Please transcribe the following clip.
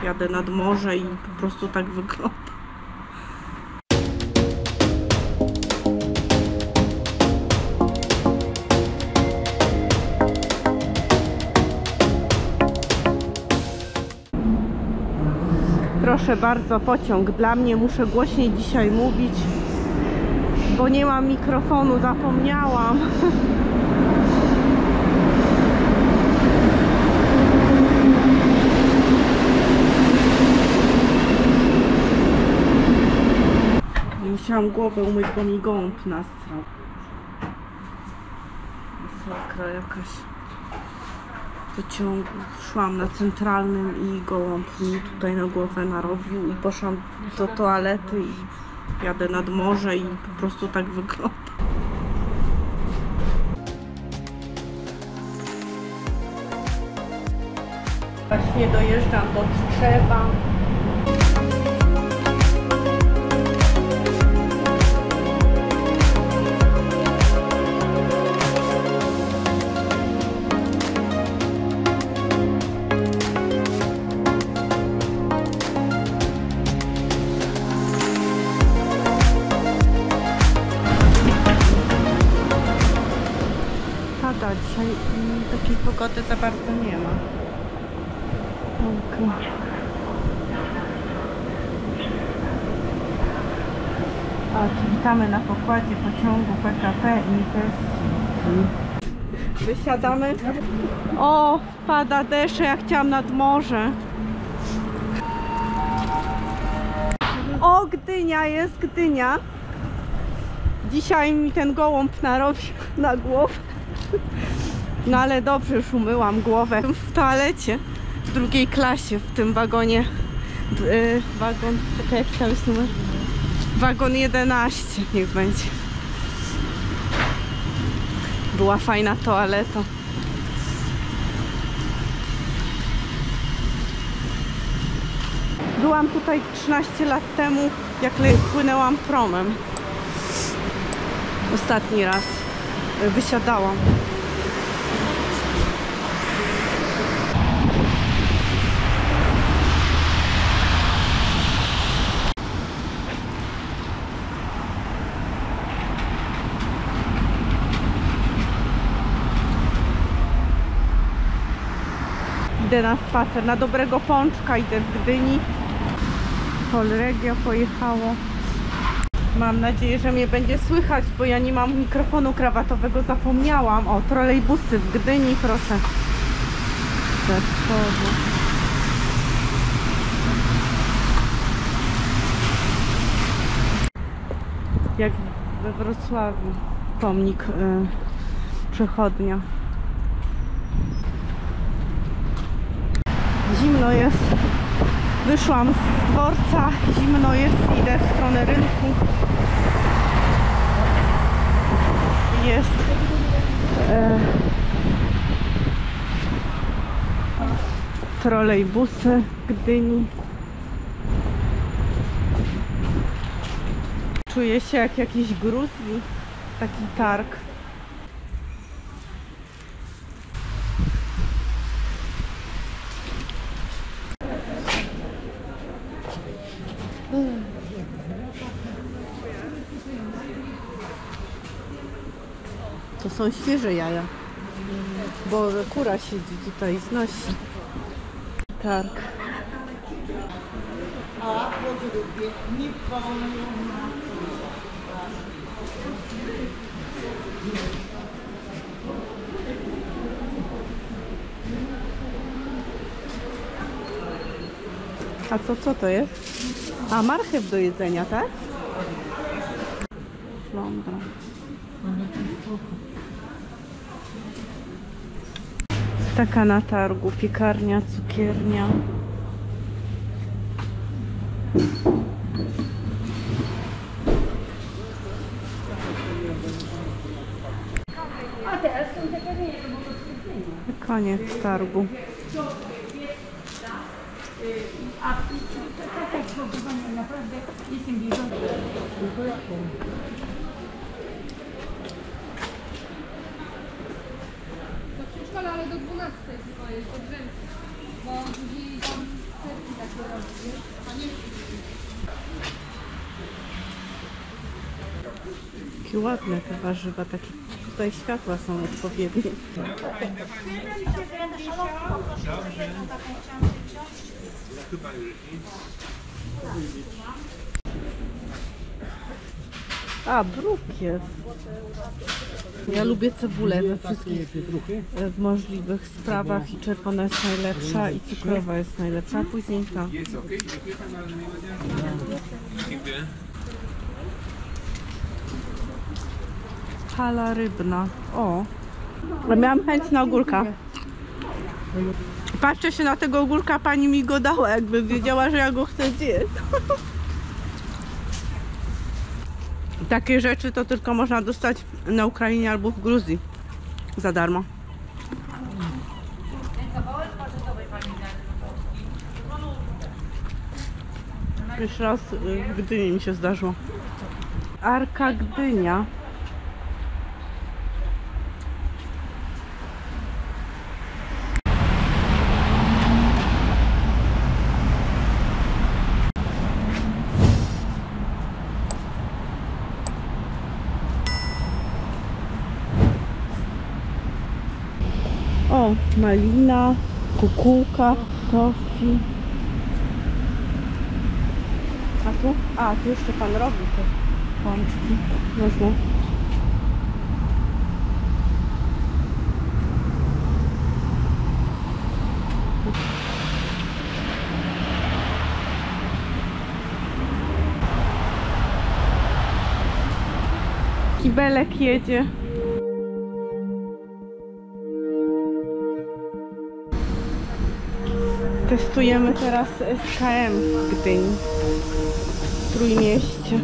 jadę nad morze i po prostu tak wygląda. Proszę bardzo, pociąg. Dla mnie muszę głośniej dzisiaj mówić, bo nie mam mikrofonu, zapomniałam. Musiałam głowę umyć, bo mi gołąb nastrał. Masakra jakaś. Pociągu. Szłam na centralnym i gołąb mi tutaj na głowę narobił i poszłam do toalety i jadę nad morze i po prostu tak wygląda. Właśnie dojeżdżam do Tczewa. Dzisiaj takiej pogody za bardzo nie ma. Okay. Witamy na pokładzie pociągu PKP Intercity. Wysiadamy. O, pada deszcz, ja chciałam nad morze. O, Gdynia, jest Gdynia. Dzisiaj mi ten gołąb narobił na głowę. No ale dobrze, już umyłam głowę w toalecie w drugiej klasie, w tym wagonie. Wagon, czekaj, jaki tam jest numer? Wagon 11, niech będzie. Była fajna toaleta. Byłam tutaj 13 lat temu, jak płynęłam promem. Ostatni raz wysiadałam. Idę na spacer, na Dobrego Pączka idę w Gdyni. Polregio pojechało. Mam nadzieję, że mnie będzie słychać, bo ja nie mam mikrofonu krawatowego, zapomniałam. O, trolejbusy w Gdyni, proszę. Jak we Wrocławiu, pomnik przechodnia. Zimno jest. Wyszłam z dworca, zimno jest, idę w stronę rynku. Jest trolejbusy w Gdyni. Czuję się jak jakiś Gruzji, taki targ. To są świeże jaja, bo kura siedzi tutaj, znosi. Targ. A to co to jest? A, marchew do jedzenia, tak? Flądra. Taka na targu, piekarnia, cukiernia. Koniec targu. Ale do 12 tylko jest od rzędu, bo później tam setki tak Jakie ładne te warzywa, takie tutaj światła są odpowiednie. A, brukiew. Ja lubię cebulę we wszystkich możliwych sprawach i czerwona jest najlepsza i cukrowa jest najlepsza, a później ta. Hala rybna. O! Miałam chęć na ogórka. Patrzę się na tego ogórka, pani mi go dała, jakby wiedziała, że ja go chcę zjeść. Takie rzeczy to tylko można dostać na Ukrainie albo w Gruzji za darmo. Pierwszy raz w Gdyni mi się zdarzyło. Arka Gdynia. O, malina, kukułka, tofi. A tu? A, tu jeszcze pan robi te pączki. Można. Kibelek jedzie. Testujemy teraz SKM w Gdyni, w Trójmieście.